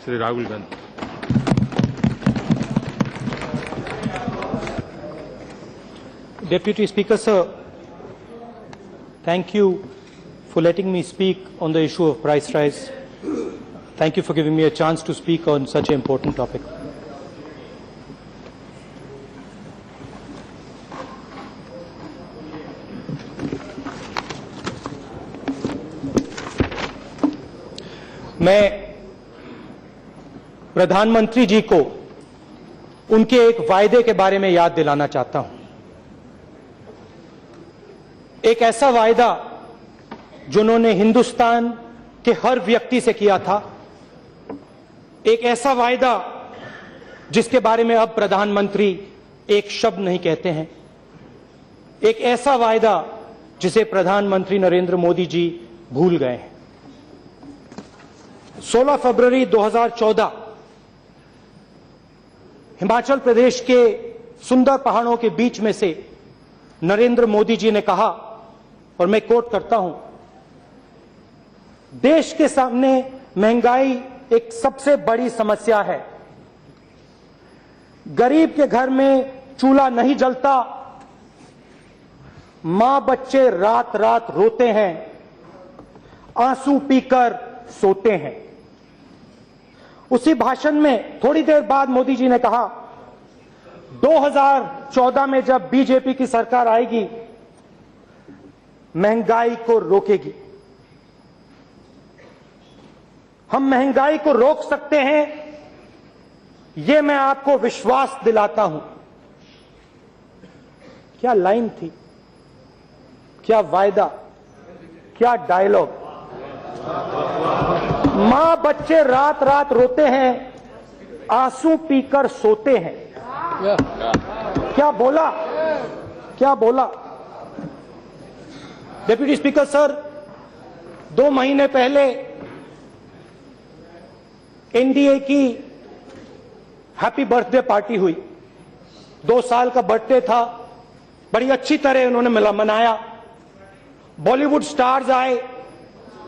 Shri Rahul Gandhi. Deputy Speaker, sir, thank you for letting me speak on the issue of price rise. Thank you for giving me a chance to speak on such an important topic. मैं प्रधानमंत्री जी को उनके एक वायदे के बारे में याद दिलाना चाहता हूं। एक ऐसा वायदा जो उन्होंने हिंदुस्तान के हर व्यक्ति से किया था, एक ऐसा वायदा जिसके बारे में अब प्रधानमंत्री एक शब्द नहीं कहते हैं, एक ऐसा वायदा जिसे प्रधानमंत्री नरेंद्र मोदी जी भूल गए हैं। 16 फरवरी 2014 हिमाचल प्रदेश के सुंदर पहाड़ों के बीच में से नरेंद्र मोदी जी ने कहा, और मैं कोट करता हूं, देश के सामने महंगाई एक सबसे बड़ी समस्या है। गरीब के घर में चूल्हा नहीं जलता, मां बच्चे रात रात रोते हैं, आंसू पीकर सोते हैं। उसी भाषण में थोड़ी देर बाद मोदी जी ने कहा, 2014 में जब बीजेपी की सरकार आएगी, महंगाई को रोकेगी। हम महंगाई को रोक सकते हैं, यह मैं आपको विश्वास दिलाता हूं। क्या लाइन थी, क्या वायदा, क्या डायलॉग। मां बच्चे रात रात रोते हैं, आंसू पीकर सोते हैं। क्या बोला, क्या बोला। डिप्टी स्पीकर सर, 2 महीने पहले एनडीए की हैप्पी बर्थडे पार्टी हुई। 2 साल का बर्थडे था, बड़ी अच्छी तरह उन्होंने मनाया। बॉलीवुड स्टार्स आए,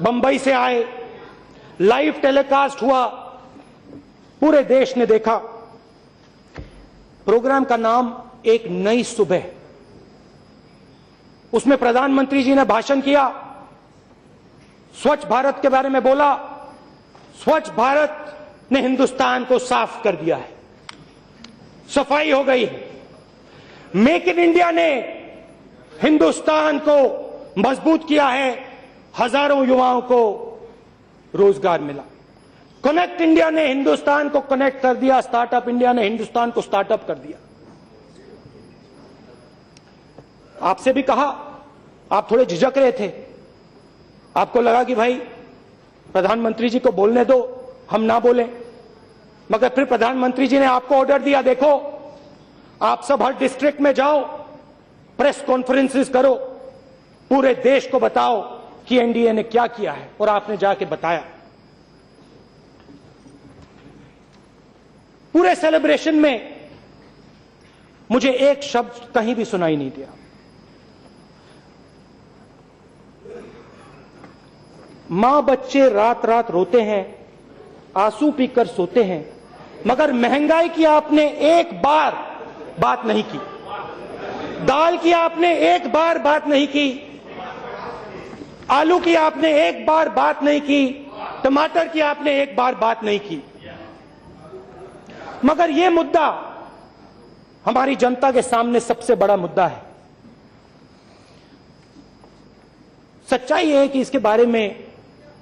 बंबई से आए, लाइव टेलीकास्ट हुआ, पूरे देश ने देखा। प्रोग्राम का नाम एक नई सुबह। उसमें प्रधानमंत्री जी ने भाषण किया, स्वच्छ भारत के बारे में बोला। स्वच्छ भारत ने हिंदुस्तान को साफ कर दिया है, सफाई हो गई है। मेक इन इंडिया ने हिंदुस्तान को मजबूत किया है, हजारों युवाओं को रोजगार मिला। कनेक्ट इंडिया ने हिंदुस्तान को कनेक्ट कर दिया, स्टार्टअप इंडिया ने हिंदुस्तान को स्टार्टअप कर दिया। आपसे भी कहा, आप थोड़े झिझक रहे थे, आपको लगा कि भाई प्रधानमंत्री जी को बोलने दो, हम ना बोलें। मगर फिर प्रधानमंत्री जी ने आपको ऑर्डर दिया, देखो आप सब हर डिस्ट्रिक्ट में जाओ, प्रेस कॉन्फ्रेंसेस करो, पूरे देश को बताओ कि एनडीए ने क्या किया है। और आपने जाके बताया। पूरे सेलिब्रेशन में मुझे एक शब्द कहीं भी सुनाई नहीं दिया। मां बच्चे रात रात रोते हैं, आंसू पीकर सोते हैं, मगर महंगाई की आपने एक बार बात नहीं की। दाल की आपने एक बार बात नहीं की, आलू की आपने एक बार बात नहीं की, टमाटर की आपने एक बार बात नहीं की। मगर यह मुद्दा हमारी जनता के सामने सबसे बड़ा मुद्दा है। सच्चाई है कि इसके बारे में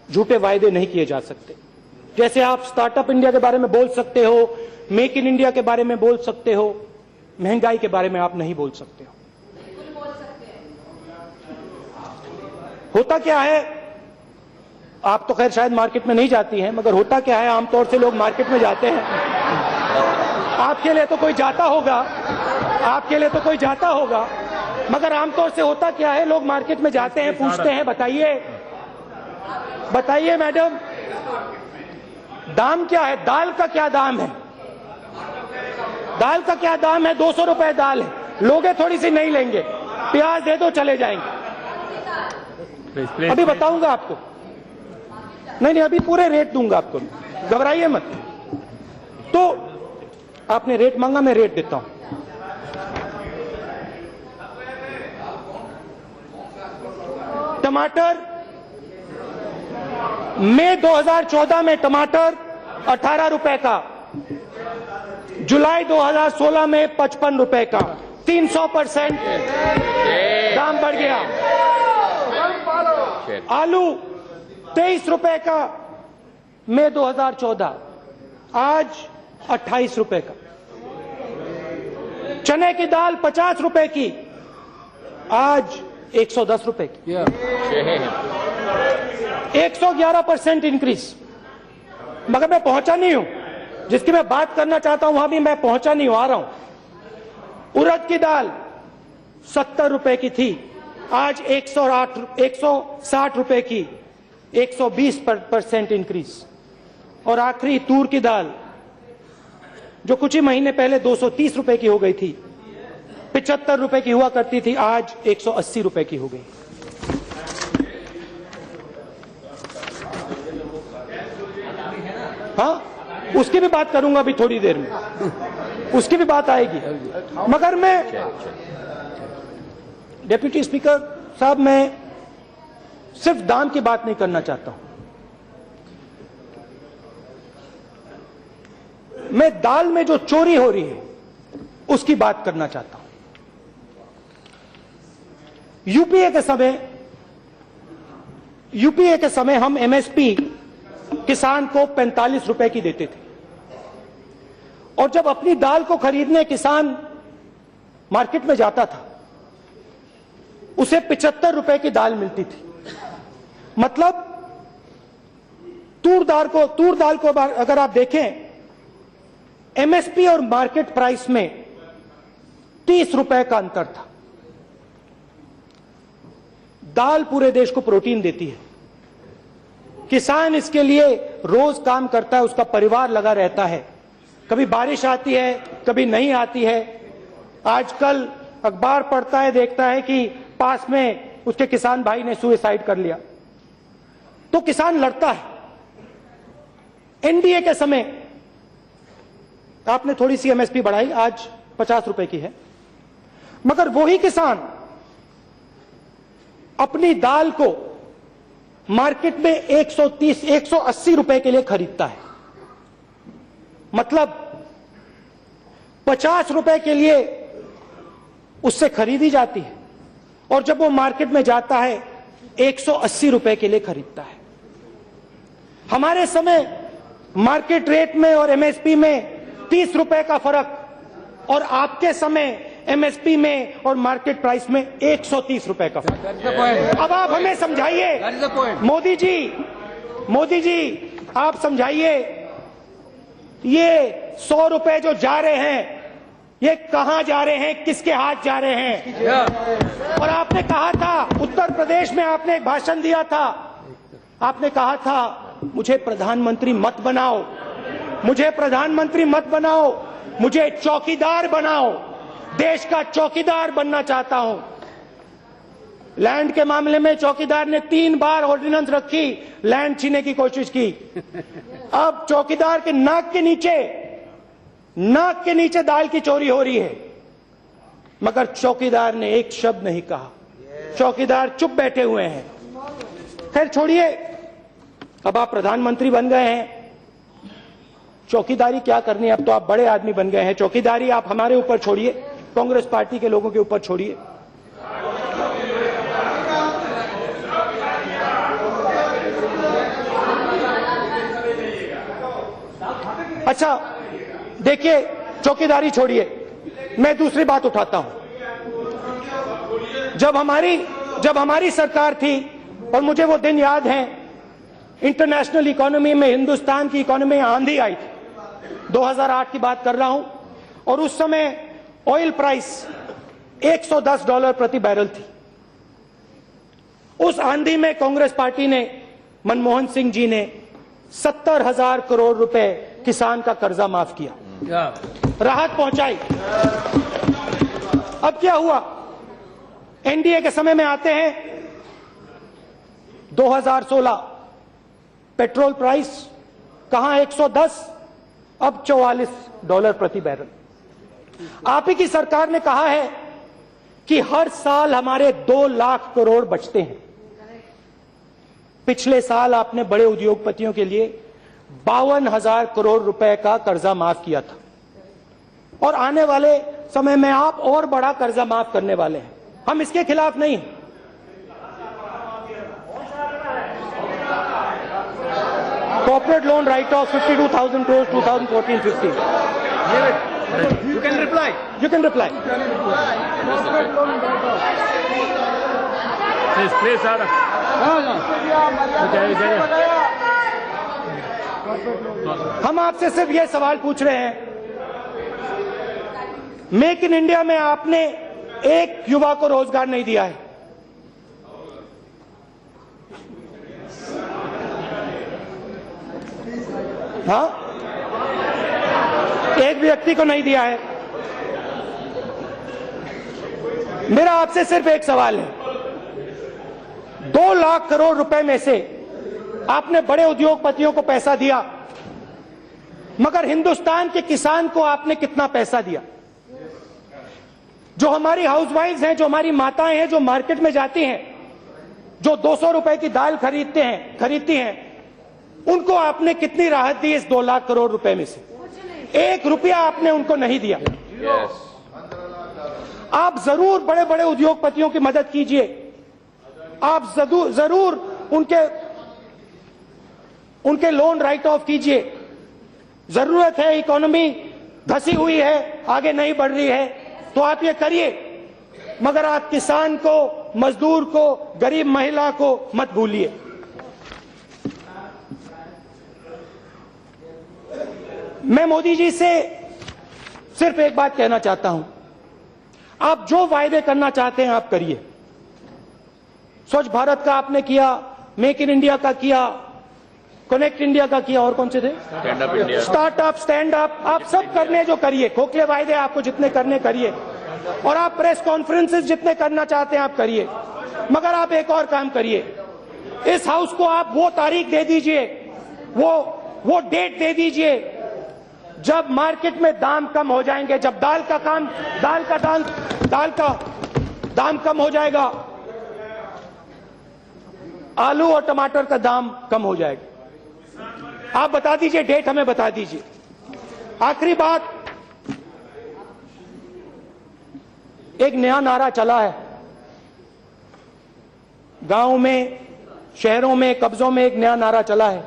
झूठे वायदे नहीं किए जा सकते। जैसे आप स्टार्टअप इंडिया के बारे में बोल सकते हो, मेक इन इंडिया के बारे में बोल सकते हो, महंगाई के बारे में आप नहीं बोल सकते हो। होता क्या है, आप तो खैर शायद मार्केट में नहीं जाती हैं, मगर होता क्या है, आमतौर से लोग मार्केट में जाते हैं। आपके लिए तो कोई जाता होगा, आपके लिए तो कोई जाता होगा, मगर आमतौर से होता क्या है, लोग मार्केट में जाते हैं, पूछते हैं, बताइए बताइए मैडम, दाम क्या है, दाल का क्या दाम है, दाल का क्या दाम है। 200 रुपए दाल है, लोगे थोड़ी सी नहीं लेंगे, प्याज दे दो चले जाएंगे। अभी बताऊंगा आपको, नहीं अभी पूरे रेट दूंगा आपको। घबराइए मत। तो आपने रेट मांगा, मैं रेट देता हूं। टमाटर मई 2014 में टमाटर 18 रुपए का, जुलाई 2016 में 55 रुपए का, 300% दाम बढ़ गया। आलू 23 रुपए का मई 2014, आज 28 रुपए का। चने की दाल 50 रुपए की, आज 110 रुपए की। 111% इंक्रीज। मगर मैं पहुंचा नहीं हूं, जिसकी मैं बात करना चाहता हूं वहां भी मैं पहुंचा नहीं हूं, आ रहा हूं। उड़द की दाल 70 रुपए की थी, आज 160 रुपए की, 120% इंक्रीज। और आखिरी तूर की दाल जो कुछ ही महीने पहले 230 रुपए की हो गई थी, 75 रुपए की हुआ करती थी, आज 180 रुपए की हो गई। हाँ, उसकी भी बात करूंगा अभी थोड़ी देर में, उसकी भी बात आएगी। मगर मैं डिप्टी स्पीकर साहब, मैं सिर्फ दाम की बात नहीं करना चाहता हूं। मैं दाल में जो चोरी हो रही है उसकी बात करना चाहता हूं। यूपीए के समय हम एमएसपी किसान को 45 रुपए की देते थे, और जब अपनी दाल को खरीदने किसान मार्केट में जाता था, उसे 75 रुपए की दाल मिलती थी। मतलब तूर दाल को अगर आप देखें, एमएसपी और मार्केट प्राइस में 30 रुपए का अंतर था। दाल पूरे देश को प्रोटीन देती है, किसान इसके लिए रोज काम करता है, उसका परिवार लगा रहता है। कभी बारिश आती है, कभी नहीं आती है। आजकल अखबार पढ़ता है, देखता है कि पास में उसके किसान भाई ने सुसाइड कर लिया, तो किसान लड़ता है। एनडीए के समय आपने थोड़ी सी एमएसपी बढ़ाई, आज 50 रुपए की है, मगर वही किसान अपनी दाल को मार्केट में 130, 180 रुपए के लिए खरीदता है। मतलब 50 रुपए के लिए उससे खरीदी जाती है, और जब वो मार्केट में जाता है 180 रुपए के लिए खरीदता है। हमारे समय मार्केट रेट में और एमएसपी में 30 रुपए का फर्क, और आपके समय एमएसपी में और मार्केट प्राइस में 130 रुपए का फर्क। अब आप हमें समझाइए, मोदी जी आप समझाइए, ये 100 रुपए जो जा रहे हैं, ये कहां जा रहे हैं, किसके हाथ जा रहे हैं? और आपने कहा था, उत्तर प्रदेश में आपने एक भाषण दिया था, आपने कहा था मुझे प्रधानमंत्री मत बनाओ, मुझे प्रधानमंत्री मत बनाओ, मुझे चौकीदार बनाओ, देश का चौकीदार बनना चाहता हूं। लैंड के मामले में चौकीदार ने 3 बार ऑर्डिनेंस रखी, लैंड छीनने की कोशिश की। अब चौकीदार के नाक के नीचे दाल की चोरी हो रही है, मगर चौकीदार ने एक शब्द नहीं कहा। चौकीदार चुप बैठे हुए हैं। खैर छोड़िए, अब आप प्रधानमंत्री बन गए हैं, चौकीदारी क्या करनी है, अब तो आप बड़े आदमी बन गए हैं। चौकीदारी आप हमारे ऊपर छोड़िए, कांग्रेस पार्टी के लोगों के ऊपर छोड़िए। अच्छा देखिए, चौकीदारी छोड़िए, मैं दूसरी बात उठाता हूं। जब हमारी सरकार थी, और मुझे वो दिन याद है, इंटरनेशनल इकोनॉमी में, हिंदुस्तान की इकोनॉमी में आंधी आई थी। 2008 की बात कर रहा हूं, और उस समय ऑयल प्राइस $110 प्रति बैरल थी। उस आंधी में कांग्रेस पार्टी ने, मनमोहन सिंह जी ने 70,000 करोड़ रुपए किसान का कर्जा माफ किया, राहत पहुंचाई। अब क्या हुआ? एनडीए के समय में आते हैं, 2016 पेट्रोल प्राइस कहां 110, अब $44 प्रति बैरल। आप ही की सरकार ने कहा है कि हर साल हमारे 2 लाख करोड़ बचते हैं। पिछले साल आपने बड़े उद्योगपतियों के लिए 52,000 करोड़ रुपए का कर्जा माफ किया था, और आने वाले समय में आप और बड़ा कर्जा माफ करने वाले हैं। हम इसके खिलाफ नहीं हैं। Corporate loan write-off 52,000 crores 2014-15. You can reply. You can reply. Please, sir. हम आपसे सिर्फ ये सवाल पूछ रहे हैं, मेक इन इंडिया में आपने एक युवा को रोजगार नहीं दिया है। हाँ, एक व्यक्ति को नहीं दिया है। मेरा आपसे सिर्फ एक सवाल है, 2 लाख करोड़ रुपए में से आपने बड़े उद्योगपतियों को पैसा दिया, मगर हिंदुस्तान के किसान को आपने कितना पैसा दिया? जो हमारी हाउसवाइफ्स हैं, जो हमारी माताएं हैं, जो मार्केट में जाती हैं, जो 200 रुपए की दाल खरीदती हैं, उनको आपने कितनी राहत दी इस 2 लाख करोड़ रुपए में से? 1 रुपया आपने उनको नहीं दिया। आप जरूर बड़े बड़े उद्योगपतियों की मदद कीजिए, आप जरूर उनके लोन राइट ऑफ कीजिए। जरूरत है, इकोनॉमी धसी हुई है, आगे नहीं बढ़ रही है, तो आप ये करिए, मगर आप किसान को, मजदूर को, गरीब महिला को मत भूलिए। मैं मोदी जी से सिर्फ एक बात कहना चाहता हूं, आप जो वायदे करना चाहते हैं आप करिए। स्वच्छ भारत का आपने किया, मेक इन इंडिया का किया, कनेक्ट इंडिया का किया, और कौन से थे? स्टार्टअप, स्टैंड अप, आप सब करने जो करिए। खोखले वायदे आपको जितने करने करिए, और आप प्रेस कॉन्फ्रेंसेस जितने करना चाहते हैं आप करिए, मगर आप एक और काम करिए, इस हाउस को आप वो तारीख दे दीजिए, वो डेट दे दीजिए जब मार्केट में दाम कम हो जाएंगे, जब दाल का दाम कम हो जाएगा, आलू और टमाटर का दाम कम हो जाएगा। आप बता दीजिए, डेट हमें बता दीजिए। आखिरी बात, एक नया नारा चला है गांव में, शहरों में, कस्बों में एक नया नारा चला है।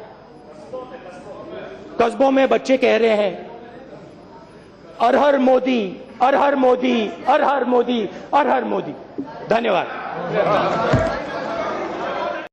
कस्बों में बच्चे कह रहे हैं, हर हर मोदी, हर हर मोदी, हर हर मोदी, हर हर मोदी। धन्यवाद।